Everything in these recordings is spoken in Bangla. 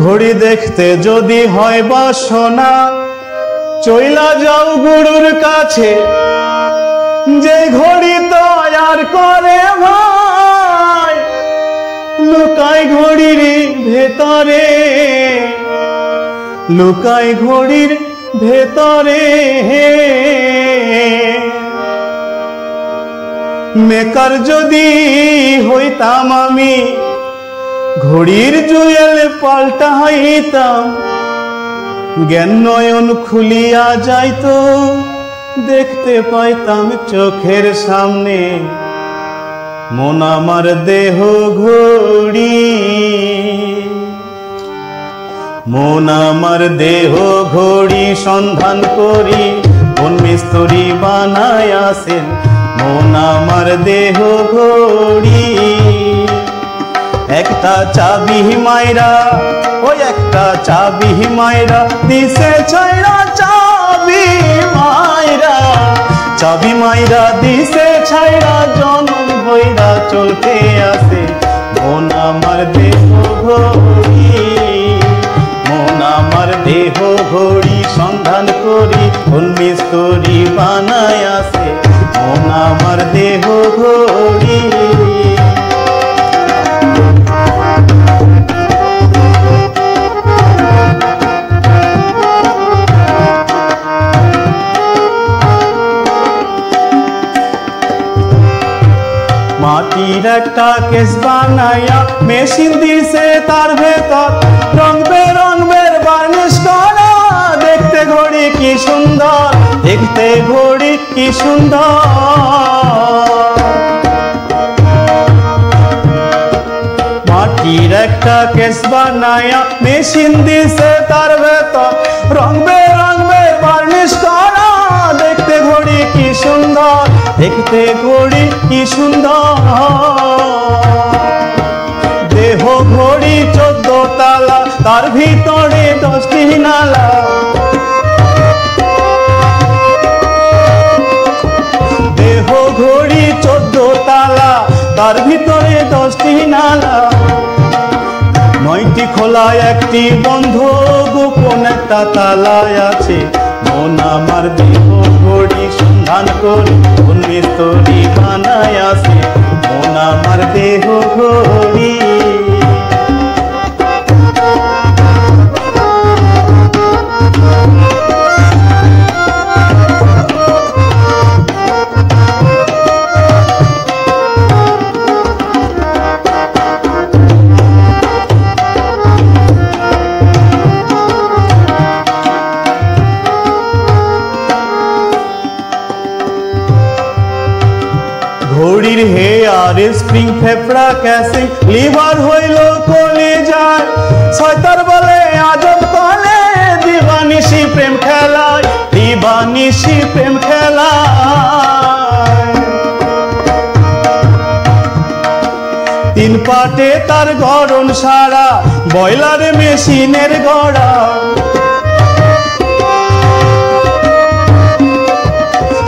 ঘড়ি দেখতে যদি হয় বাসনা, চইলা যাও গুরুর কাছে। যে ঘড়ি তৈয়ার করে ভাই, লুকায় ঘড়ির ভেতরে, লুকায় ঘড়ির ভেতরে। মেকার যদি হইতাম আমি, ঘড়ির জুয়েল পাল্টাইতাম। জ্ঞান নয়ন খুলিয়া যাইতো, দেখতে পাইতাম চোখের সামনে মন আমার দেহ ঘড়ি, মন আমার দেহ ঘড়ি। সন্ধান করি কোন মিস্ত্রি বানায় আসেন মন আমার দেহ ঘড়ি। একটা চাবি মাইরা, ওই একটা চাবি মাইরা দিছে ছাইরা, চাবি মাইরা, চাবি মাইরা দিছে ছাইরা। জনম হইরা চলতে আসে মন আমার দেহ ঘড়ি, মন আমার দেহ ঘড়ি। সন্ধান করি কোন মিস্ত্রি বানায় আসে মন আমার দেহ ঘড়ি। মাটির একটা কেস বানাইয়া মেশিন দিছে তার ভেতর, রং বেরঙের বার্নিশ করা। দেখতে ঘড়ি কি সুন্দর, দেখতে ঘড়ি কি সুন্দর। মাটির একটা কেস বানাইয়া মেশিন দিছে তার ভেতর, রং বেরঙের বার্নিশ করা। দেখতে ঘড়ি কি সুন্দর, দেখতে ঘড়ি কি সুন্দর। দেহ ঘড়ি 14 তালা, তার ভিতরে 10টি নালা। দেহ ঘড়ি 14 তালা, তার ভিতরে 10টি নালা। 9টি খোলা, 1টি বন্ধ, গোপন একটা তালায় আছে মন আমার দেহ ঘড়ি। সন্ধান করি কোন মিস্ত্রি বানায় আসে মন আমার দেহ ঘড়ি। ঘড়ির হেয়ার স্প্রিং, ফেফড়া ক্যাসিং, লিভার হইল কলিজায়। ছয়তার বলে আজব কলে, দিবানিশি প্রেম খেলায়, দিবানিশি প্রেম খেলায়। 3 পাটে তার গড়ন সারা, বয়লার মেশিনের গড়া।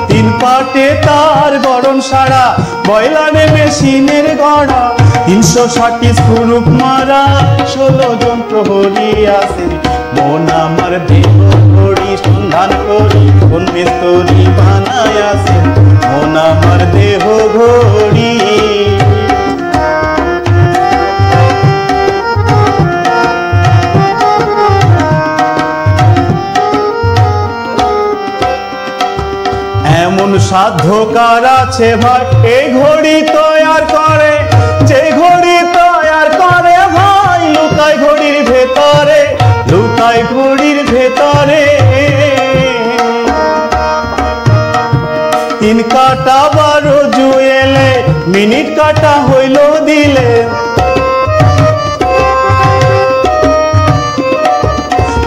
3 পাটে তার গড়ন সারা, বয়লারে মেশিনের গড়া। 360টি স্ক্রু মারা, 16 জন প্রহরী আছে মন আমার দেহ ঘড়ি। সন্ধান করি কোন মিস্ত্রি বানায় আসে মন আমার দেহ ঘড়ি। এমন সাধ্য কার আছে ভাই এই ঘড়ি তৈয়ার করে, যে ঘড়ি তৈয়ার করে ভাই লুকায় ঘড়ির ভেতরে, লুকায় ঘড়ির ভেতরে। 3 কাটা 12 জুয়েলে, মিনিট কাটা হইল দিলে।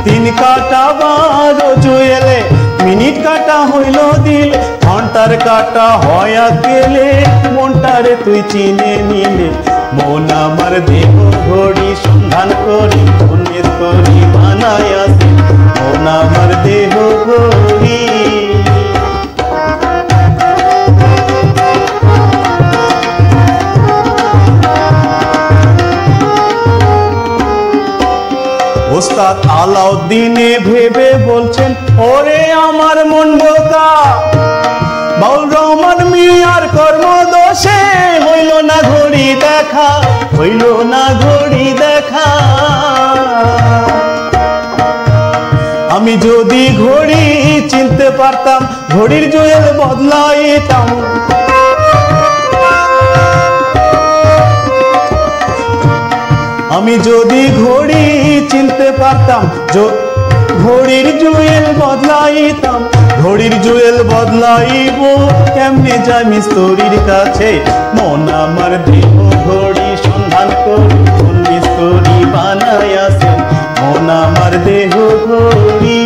3 কাটা 12 জুয়েলে, মিনিট কাটা হইল দিলে। ঘন্টার কাটা হয়া গেলে, মনটারে তুই চিনে নিলে মন আমার দেহ ঘড়ি। সন্ধান করি কোন মিস্ত্রি বানায় আসে মন আমার দেহ ঘড়ি। ওস্তাদ আলাউদ্দিনে ভেবে বলছেন, ওরে আমার মন বোকা, বাউল রহমান মিয়ার কর্মদোষে হইল না ঘড়ি দেখা, হইল না ঘড়ি দেখা। আমি যদি ঘড়ি চিনতে পারতাম, ঘড়ির জুয়েল বদলাইতাম। আমি যদি ঘড়ি চিনতে পারতাম, ঘড়ির জুয়েল বদলাইতাম। ঘড়ির জুয়েল বদলাইব কেমনে যাই মিস্ত্রির কাছে, মন আমার দেহ ঘড়ি সন্ধান করি, কোন মিস্ত্রি বানাইয়াছে মন আমার দেহ ঘড়ি।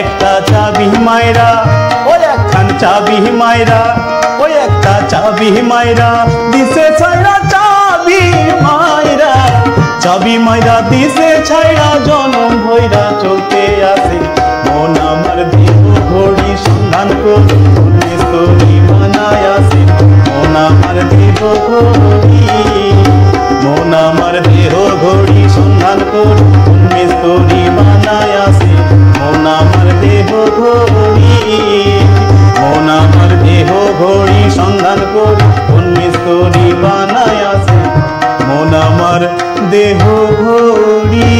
একটা চাবি মাইরা, ওই একখান চাবি মাইরা, ওই একটা চাবি মাইরা দিছে ছাইরা, চাবি মাইরা, চাবি মাইরা দিছে ছাইরা, জনম ভইরা চলতে আছে মন আমার দেহ ঘড়ি সন্ধান করি, কোন মিস্ত্রি বানাইয়াছে মন আমার দেহ ঘড়ি। মন আমার দেহ ঘড়ি সন্ধান করি, কোন মিস্ত্রি বানাইয়াছে মন আমার দেহ ঘড়ি। মন আমার দেহ ঘড়ি সন্ধান করি, কোন মিস্ত্রি বানাইয়াছে মন আমার দেহ ঘড়ি।